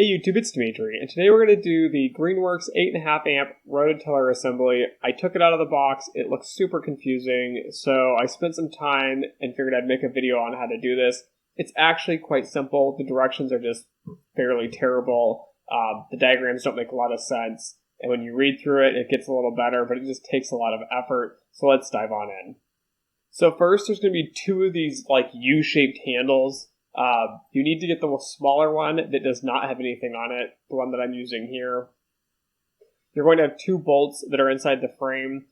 Hey YouTube, it's Dimitri, and today we're going to do the Greenworks 8.5 amp rototiller assembly. I took it out of the box, it looks super confusing, so I spent some time and figured I'd make a video on how to do this. It's actually quite simple, the directions are just fairly terrible, the diagrams don't make a lot of sense, and when you read through it, it gets a little better, but it just takes a lot of effort, so let's dive on in. So first, there's going to be two of these like U-shaped handles. You need to get the smaller one that does not have anything on it, the one that I'm using here. You're going to have two bolts that are inside the frame.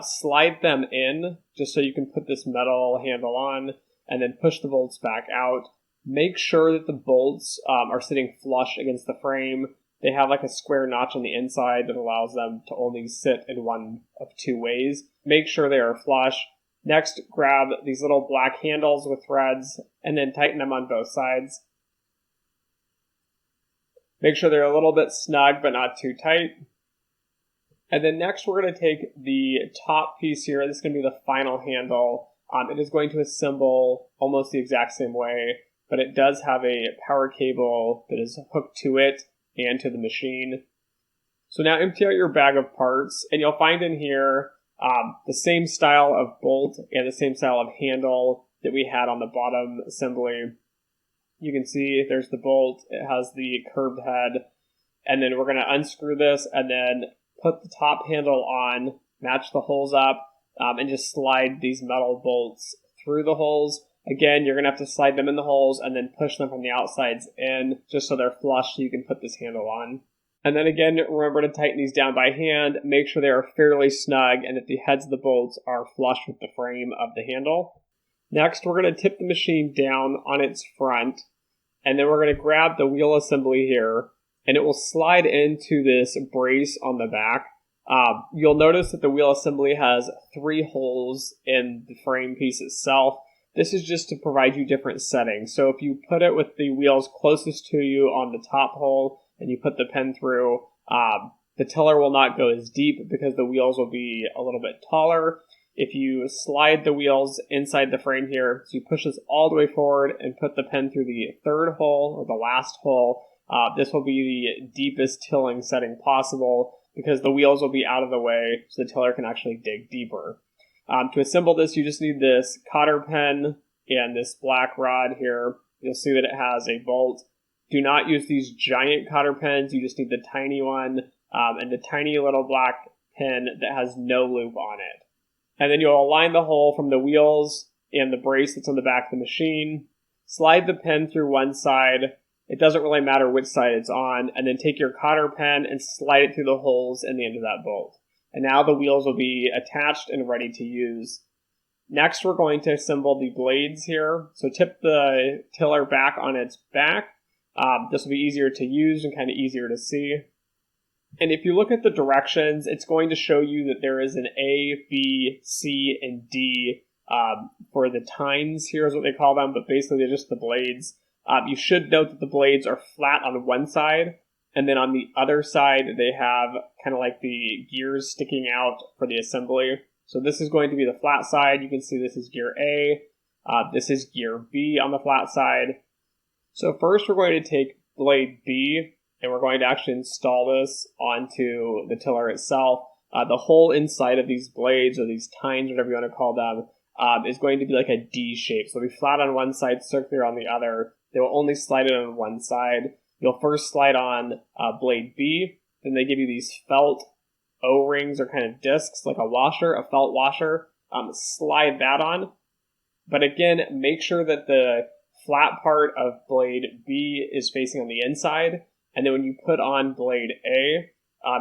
Slide them in just so you can put this metal handle on and then push the bolts back out. Make sure that the bolts are sitting flush against the frame. They have like a square notch on the inside that allows them to only sit in one of two ways. Make sure they are flush. Next, grab these little black handles with threads and then tighten them on both sides. Make sure they're a little bit snug but not too tight. And then next we're going to take the top piece here. This is going to be the final handle. It is going to assemble almost the exact same way, but it does have a power cable that is hooked to it and to the machine. So now empty out your bag of parts and you'll find in here the same style of bolt and the same style of handle that we had on the bottom assembly. You can see there's the bolt, it has the curved head, and then we're going to unscrew this and then put the top handle on, match the holes up, and just slide these metal bolts through the holes. Again, you're going to have to slide them in the holes and then push them from the outsides in just so they're flush so you can put this handle on. And then again, remember to tighten these down by hand, make sure they are fairly snug and that the heads of the bolts are flush with the frame of the handle. Next, we're going to tip the machine down on its front, and then we're going to grab the wheel assembly here, and it will slide into this brace on the back. You'll notice that the wheel assembly has 3 holes in the frame piece itself. This is just to provide you different settings. So if you put it with the wheels closest to you on the top hole, and you put the pen through, the tiller will not go as deep because the wheels will be a little bit taller. If you slide the wheels inside the frame here, so you push this all the way forward and put the pen through the 3rd hole or the last hole, this will be the deepest tilling setting possible because the wheels will be out of the way so the tiller can actually dig deeper. To assemble this, you just need this cotter pen and this black rod here. You'll see that it has a bolt. Do not use these giant cotter pens, you just need the tiny one and the tiny little black pen that has no loop on it. And then you'll align the hole from the wheels and the brace that's on the back of the machine. Slide the pen through one side, it doesn't really matter which side it's on, and then take your cotter pen and slide it through the holes in the end of that bolt. And now the wheels will be attached and ready to use. Next we're going to assemble the blades here. So tip the tiller back on its back. This will be easier to use and kind of easier to see. And if you look at the directions, it's going to show you that there is an A, B, C, and D for the tines here is what they call them, but basically they're just the blades. You should note that the blades are flat on one side, and then on the other side they have kind of like the gears sticking out for the assembly. So this is going to be the flat side. You can see this is gear A, this is gear B on the flat side. So first we're going to take blade B and we're going to actually install this onto the tiller itself. The hole inside of these blades or these tines, whatever you want to call them, is going to be like a D shape. So it'll be flat on one side, circular on the other. They will only slide it on one side. You'll first slide on blade B, then they give you these felt O-rings or kind of discs, like a washer, a felt washer. Slide that on. But again, make sure that the flat part of blade B is facing on the inside, and then when you put on blade A,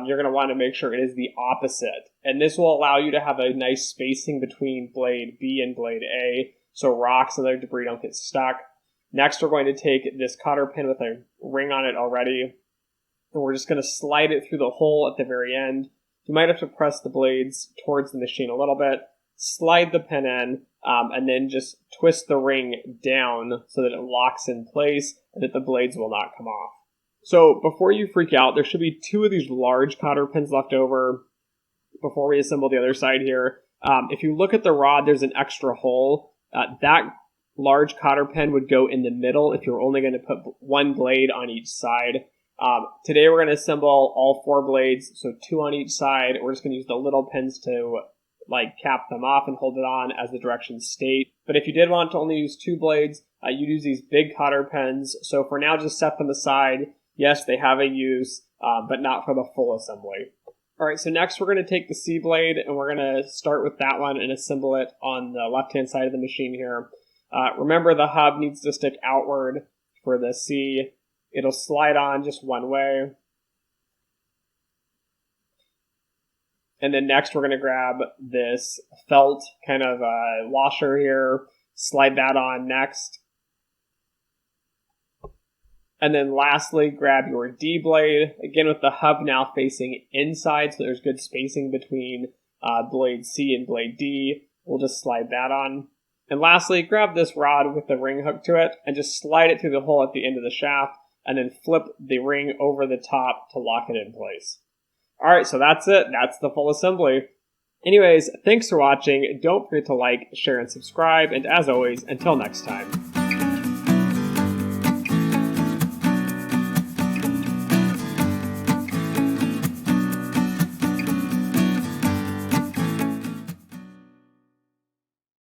you're going to want to make sure it is the opposite. And this will allow you to have a nice spacing between blade B and blade A, so rocks and other debris don't get stuck. Next, we're going to take this cotter pin with a ring on it already, and we're just going to slide it through the hole at the very end. You might have to press the blades towards the machine a little bit, slide the pin in, and then just twist the ring down so that it locks in place and that the blades will not come off. So before you freak out, there should be 2 of these large cotter pins left over before we assemble the other side here. If you look at the rod, there's an extra hole. That large cotter pin would go in the middle if you're only going to put one blade on each side. Today we're going to assemble all 4 blades, so 2 on each side. We're just going to use the little pins to cap them off and hold it on as the directions state. But if you did want to only use 2 blades, you'd use these big cotter pins. So for now, just set them aside. Yes, they have a use, but not for the full assembly. All right, so next we're going to take the C blade and we're going to start with that one and assemble it on the left-hand side of the machine here. Remember, the hub needs to stick outward for the C. It'll slide on just one way. And then next we're going to grab this felt kind of washer here, slide that on next. And then lastly, grab your D blade, again with the hub now facing inside so there's good spacing between blade C and blade D. We'll just slide that on. And lastly, grab this rod with the ring hook to it and just slide it through the hole at the end of the shaft and then flip the ring over the top to lock it in place. Alright, so that's it. That's the full assembly. Anyways, thanks for watching. Don't forget to like, share, and subscribe. And as always, until next time.